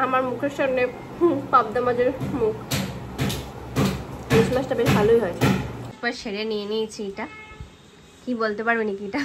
আমার মুখের সামনে পাবদা মাছের মুখ। ইলিশ মাছটা বেশ ভালোই হয়েছে। একবার সেরে নিয়ে নিয়েছি। এটা কি বলতে পারবে নাকি? এটা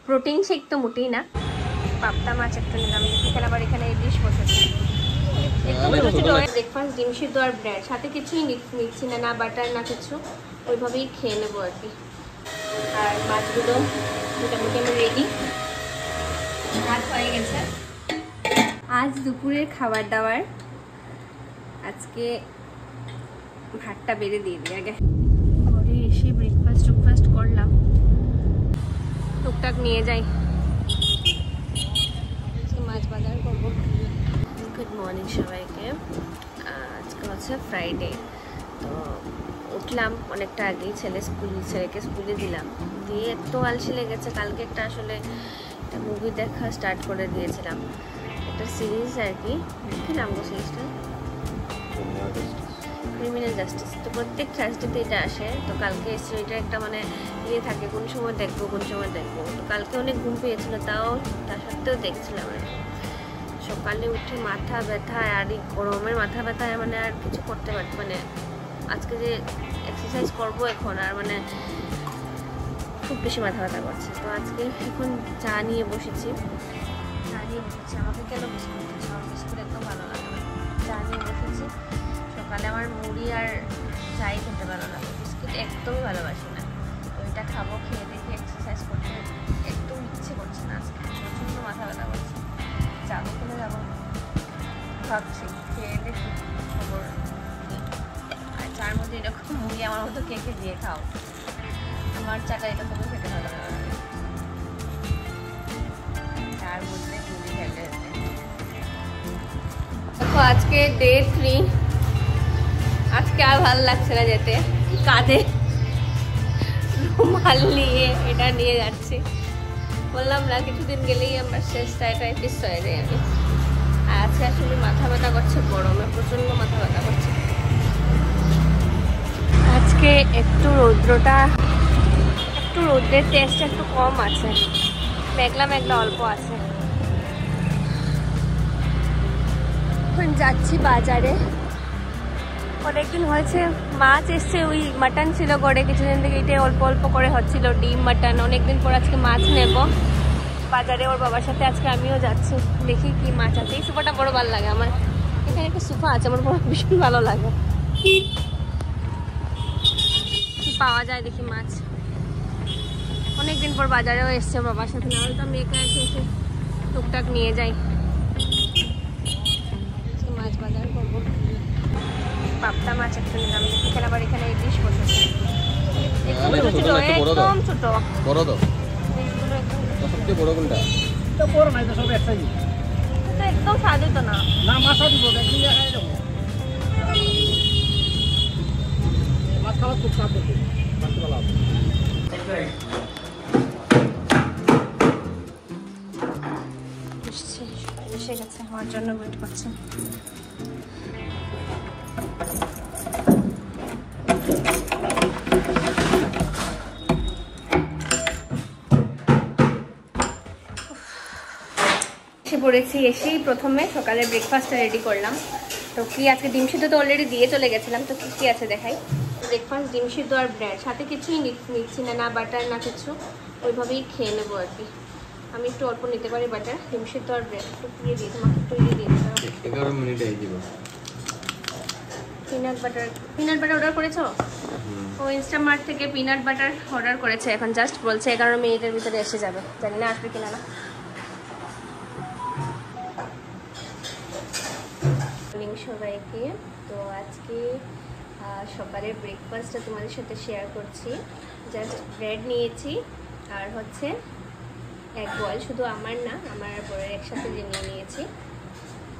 প্রোটিন শেক তো মোটেই না। পাবদা মাছ একটা নিলাম। এখানে আবার এখানে ইলিশ বসেছে। ব্রেকফাস্ট ডিম সিদ্ধ আর ব্রেড, সাথে কিছুই নিচ্ছি না, না বাটার না কিছু, ওইভাবেই খেয়ে নেবো আর কি। আর মাছগুলো মোটামুটি আমার রেডি, ভাত হয়ে গেছে। আজ দুপুরের খাবার দাবার আজকে ভাতটা বেড়ে দিয়ে দিই আগে। ঘরে এসে ব্রেকফাস্ট করলাম, টুকটাক নিয়ে যাই, মাছ বাজার করবো। গুড মর্নিং সবাইকে। আজকে হচ্ছে ফ্রাইডে, তো উঠলাম অনেকটা আগেই। ছেলেকে স্কুলে দিলাম, দিয়ে এত আলসি লেগেছে। কালকে একটা আসলে একটা মুভি দেখা স্টার্ট করে দিয়েছিলাম, একটা সিরিজ আর কি। কি নাম গো সিরিজটা? Criminal justice. তো প্রত্যেক থার্সডেতে এটা আসে। তো কালকে এসে এটা একটা মানে ইয়ে থাকে, কোন সময় দেখবো। তো কালকে অনেক ঘুম পেয়েছিল, তা সত্ত্বেও দেখছিলাম আর কি। সকালে উঠে মাথা ব্যথা, আর এই গরমের মাথা ব্যথায় মানে আর কিছু করতে পারছি মানে আজকে যে এক্সারসাইজ করবো এখন আর মানে খুব বেশি মাথা ব্যথা করছে। তো আজকে এখন চা নিয়ে বসেছি। আমাকে কেন বিস্কুট দিচ্ছে? আমার বিস্কুট একদম ভালো লাগে না। চা নিয়ে বসেছি। সকালে আমার মুড়ি আর চাই খেতে ভালো লাগে, বিস্কুট একদমই ভালোবাসি না। তো এটা খাবো, খেয়ে দেখে এক্সারসাইজ করতে একদম ইচ্ছে করছে না আজকে, প্রচণ্ড মাথা ব্যথা করছে। যাবো কিনে যাবো ভাবছি, খেয়ে দেখি খবর। আর চার মধ্যে এরকম মুড়ি আমার মতো কে দিয়ে খাও? আমার চাটা এটা তোকে খেতে ভালো লাগে, চার মধ্যে মুড়ি খেতে। দেখো আজকে ডে 3। আজকে আর ভালো লাগছে না যেতে, কাঁধে রুমাল নিয়ে এটা নিয়ে যাচ্ছি। বললাম না কিছুদিন গেলেই আমার শেষটা এটা পিস হয়ে যায় আমি। আর আজকে আসলে মাথা ব্যথা করছে, গরমে প্রচণ্ড মাথা ব্যথা করছে। আজকে একটু রৌদ্রের টেস্ট একটু কম আছে, মেঘলা অল্প আছে। এখন যাচ্ছি বাজারে। অনেকদিন হয়েছে মাছ এসছে, ওই মাটন ছিল গড়ে কিছুদিন থেকে, এটা অল্প করে হচ্ছিল ডিম মাটন। অনেকদিন পর আজকে মাছ নেব বাজারে ওর বাবার সাথে। আজকে আমিও যাচ্ছি, দেখি কি মাছ আছে। এই সোফাটা বড় ভালো লাগে আমার, এখানে একটা সোফা আছে আমার বড় ভীষণ ভালো লাগে। কি পাওয়া যায় দেখি মাছ। অনেকদিন পর বাজারেও এসছে বাবার সাথে, না হলে তো আমি একা এসে টুকটাক নিয়ে যাই। মাছ বাজার করবো। পাবদা মাছ একটা নিলাম। এখানে আবার এখানে ইলিশ বসেছে, একদম ছোট। বড় তো সবচেয়ে বড় কোনটা? তো বড় নাই, তো সব একটাই। তো একদম স্বাদই তো না। না মাছ দিব, একদিন খাই দেবো। মাছ খাওয়া খুব স্বাদ আছে, মাছ ভালো আছে। এসে গেছে, আমার জন্য ওয়েট করছে। এসে পড়েছি। এসেই প্রথমে সকালে ব্রেকফাস্টটা রেডি করলাম। তো কি আজকে ডিম সিদ্ধ তো অলরেডি দিয়ে চলে গেছিলাম, তো কি আছে দেখাই। ব্রেকফাস্ট ডিম সিদ্ধ আর ব্রেড, সাথে কিছুই নিচ্ছি না, না বাটার না কিছু, ওইভাবেই খেয়ে নেবো আর কি। আমি একটু অল্প নিতে পারি বাটার। ডিম সিদ্ধ আর ব্রেড একটু দিয়ে দিই, তোমাকে একটু দিয়ে দিই। 11 মিনিট হয়ে যাবে। পিনাট বাটার অর্ডার করেছো? ও ইনস্টামার্ট থেকে পিনাট বাটার অর্ডার করেছে, এখন জাস্ট বলছে 11 মিনিটের ভিতরে এসে যাবে। জানি না আসবে কিনা না। সবাইকে তো আজকে সকালের ব্রেকফাস্টটা তোমাদের সাথে শেয়ার করছি। জাস্ট ব্রেড নিয়েছি আর হচ্ছে এক বয়েল, শুধু আমার না, আমার বরের একসাথে যে নিয়েছি।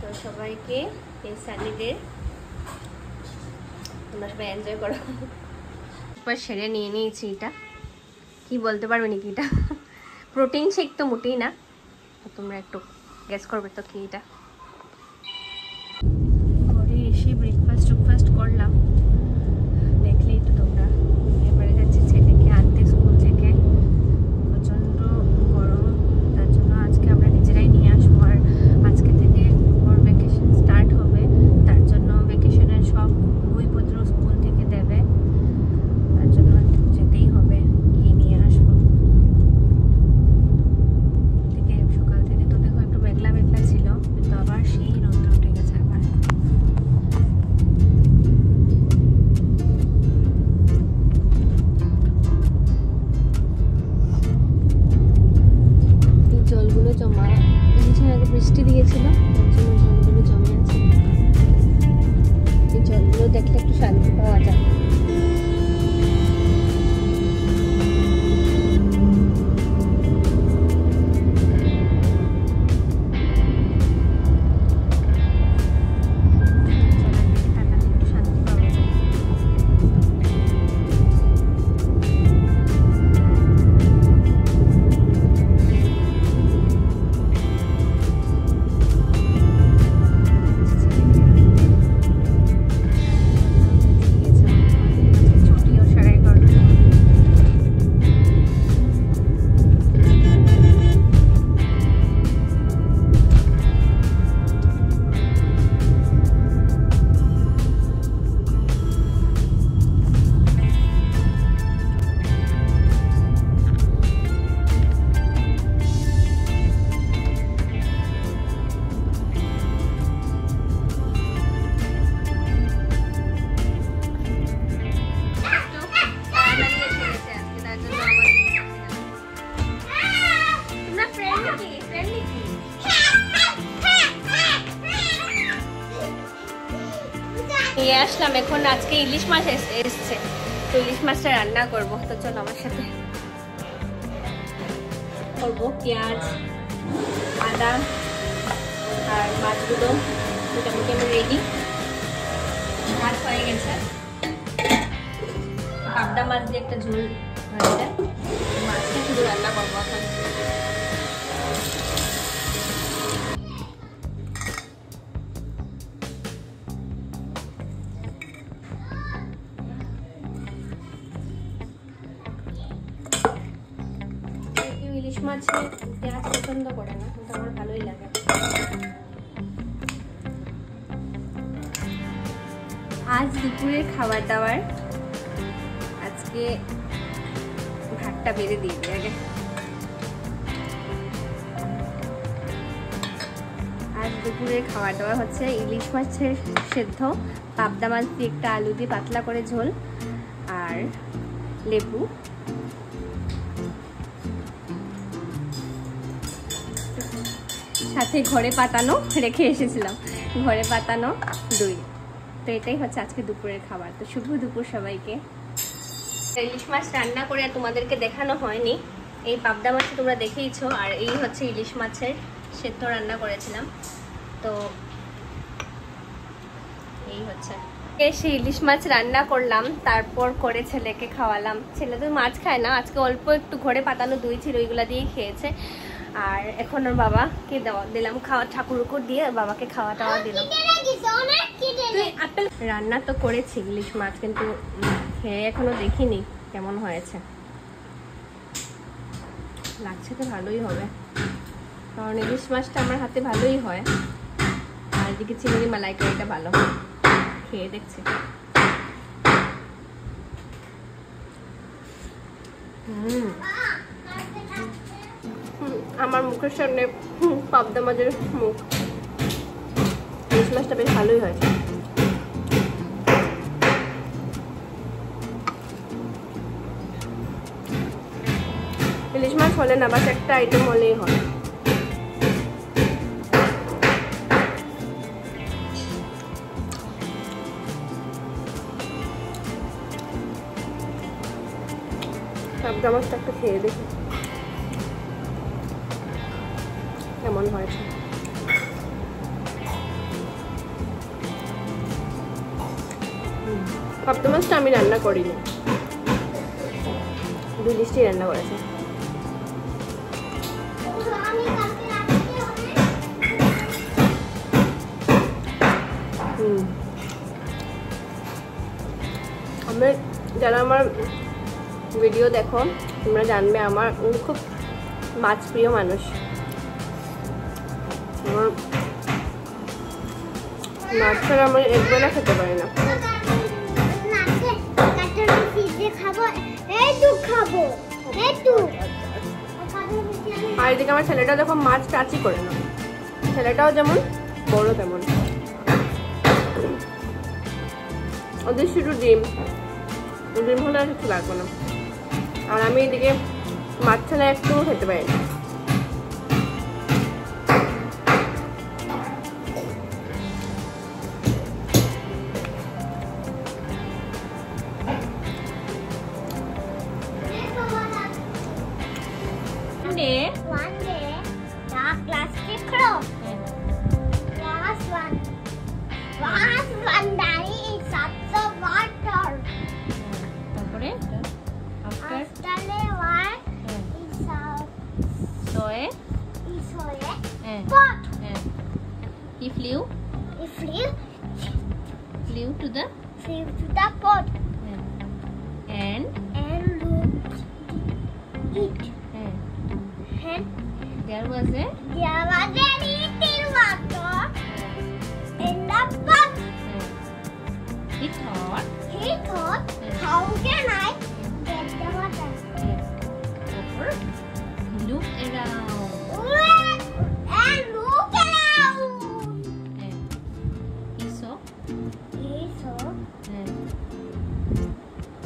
তো সবাইকে এই সানি ডে তোমরা সবাই এনজয় করো। একবার সেরে নিয়ে নিয়েছি। এটা কি বলতে পারবে নাকি? এটা প্রোটিন শেক তো মোটেই না। তোমরা একটু গেস করবে তো কি এটা। ঘরে এসে ব্রেকফাস্ট করলাম, দেখলেই তো তোমরা। এবারে যাচ্ছি ছেলেকে আনতে স্কুল থেকে, প্রচণ্ড গরম, তার জন্য আজকে আমরা নিজেরাই নিয়ে আসবো। আর আজকে থেকে ওর ভ্যাকেশন নিয়ে আসলাম। এখন আজকে ইলিশ মাছ এসছে, তো ইলিশ মাছটা রান্না করবো। তো চলো আমার সাথে। করবো পেঁয়াজ, আদা আর মাছগুলো মোটামুটি আমার রেডি। মাছ হয়ে গেছে, পাবদা মাছ দিয়ে একটা ঝোল হয়ে যায়। মাছটা শুধু রান্না করবো এখন। ইলিশ মাছে পেঁয়াজ পছন্দ করে না, কিন্তু আমার ভালোই লাগে। আজ দুপুরের খাবার দাবার, আজকে ভাতটা বেড়ে দিয়ে দিই আগে। আজ দুপুরের খাবার দাবার হচ্ছে ইলিশ মাছের সেদ্ধ, পাবদা মাছ দিয়ে একটা আলু দিয়ে পাতলা করে ঝোল, আর লেবু, সাথে ঘরে পাতানো রেখে এসেছিলাম, ঘরে পাতানো দই। তো এটাই হচ্ছে আজকে দুপুরের খাবার। তো শুভ দুপুর সবাইকে। ইলিশ মাছ রান্না করে তোমাদেরকে দেখানো হয়নি, এই পাবদা মাছ তোমরা দেখেইছো, আর এই হচ্ছে ইলিশ মাছের সেদ্ধ রান্না করেছিলাম। তো এই হচ্ছে এসে ইলিশ মাছ রান্না করলাম, তারপর করে ছেলেকে খাওয়ালাম। ছেলে তো মাছ খায় না, আজকে অল্প একটু ঘরে পাতানো দই ছিল, ওইগুলা দিয়ে খেয়েছে। আর এখন ওর বাবাকে দিলাম খাওয়া, ঠাকুরকে দিয়ে বাবাকে খাওয়া টাওয়া দিলাম। রান্না তো করেছি ইলিশ মাছ, কিন্তু খেয়ে এখনো দেখিনি কেমন হয়েছে। লাগছে তো ভালোই হবে, কারণ ইলিশ মাছটা আমার হাতে ভালোই হয়, আর এদিকে চিংড়ি মালাইকারিটা ভালো হয়। খেয়ে দেখছি। আমার মুখের সামনে পাবদা মাছের মুখ। ইলিশ মাছটা বেশ ভালোই হয়। ইলিশ মাছ হলে না বাস একটা আইটেম হলেই হয়। পাবদা মাছটা একটা খেয়ে দেখি কেমন হয়েছে। পাবদা মাছটা আমি রান্না করিনি, দুই লিস্টি রান্না করেছে। আমি যারা আমার ভিডিও দেখো তোমরা জানবে আমার খুব মাছ প্রিয় মানুষ। আমার মাছ ছাড়া আমি একবেলা খেতে পারি না। আর এদিকে আমার ছেলেটা দেখো মাছ টাচই করে না, ছেলেটাও যেমন বড় তেমন। ওদের শুধু ডিম হলে আর কিছু লাগবে না। আর আমি এদিকে মাছ ছাড়া একটুও খেতে পারি না। One day, the plastic crow. Last one day is up the water. After one is pot. He flew to the pot and looked it. And there was a little water in the pot. He thought how can I get the water? Look around. And look around. He saw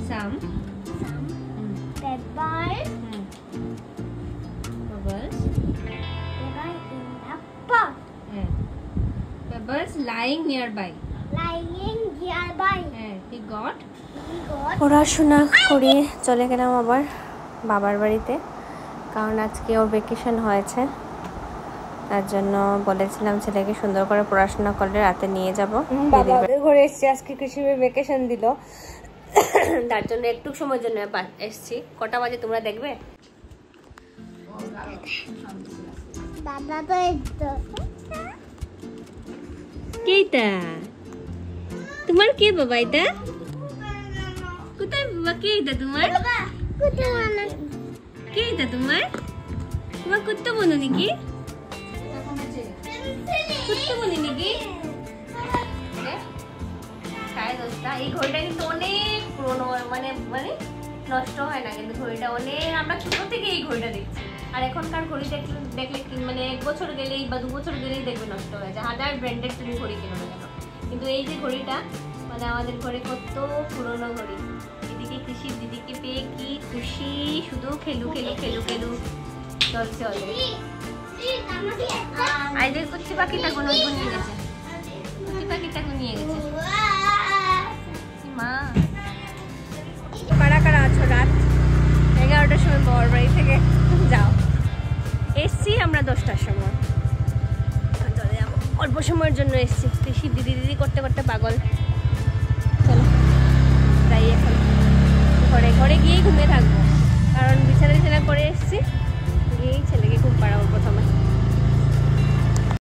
some pebbles in the pot. Pebbles lying nearby. Lying nearby. Bye. he got God. পড়াশোনা করে চলে গেলাম আবার বাবার বাড়িতে, কারণ আজকে ওর vacation হয়েছে। তার জন্য বলেছিলাম ছেলেকে সুন্দর করে পড়াশোনা করলে রাতে নিয়ে যাব। বাবাদের ঘরে এসেছি, আজকে কৃষির ভ্যাকেশন দিল, তার জন্য একটু সময়ের জন্য এসেছি। কটা বাজে তোমরা দেখবে? দাদা তো একটু কেইটা তোমার কে বাবা? এটা কোথায় বাবা? কে এটা তোমার? কে এটা তোমার? তোমার কুত্তো বনো নাকি? কুত্তো বনি নাকি? এই ঘড়িটা কিন্তু অনেক পুরোনো, মানে মানে নষ্ট হয় না কিন্তু ঘড়িটা অনেক, আমরা ছোট থেকে এই ঘড়িটা দেখছি। আর এখনকার ঘড়ি দেখলে মানে 1 বছর গেলেই বা 2 বছর গেলেই দেখবে নষ্ট হয়ে যায়, হাজার ব্র্যান্ডেড তুমি ঘড়ি কিনো না কেন। কিন্তু এই যে ঘড়িটা মানে আমাদের ঘরে কত পুরোনো ঘড়ি। এদিকে কৃষির দিদিকে পেয়ে কি খুশি, শুধু খেলু খেলু খেলু খেলু চলছে অলরেডি। আইদের কুচি পাখিটা কোনো নিয়ে গেছে, কুচি পাখিটা নিয়ে গেছে। মা কারা কারা আছো? রাত 11টার সময় বাবার বাড়ি থেকে যাও, এসছি আমরা 10টার সময়। অল্প সময়ের জন্য এসছি, কৃষি দিদি দিদি করতে করতে পাগল। চলো যাই এখন ঘরে, ঘরে গিয়েই ঘুমিয়ে থাকবো, কারণ বিছানা করে এসছি, গিয়েই ছেলেকে ঘুম পাড়াবো প্রথমে।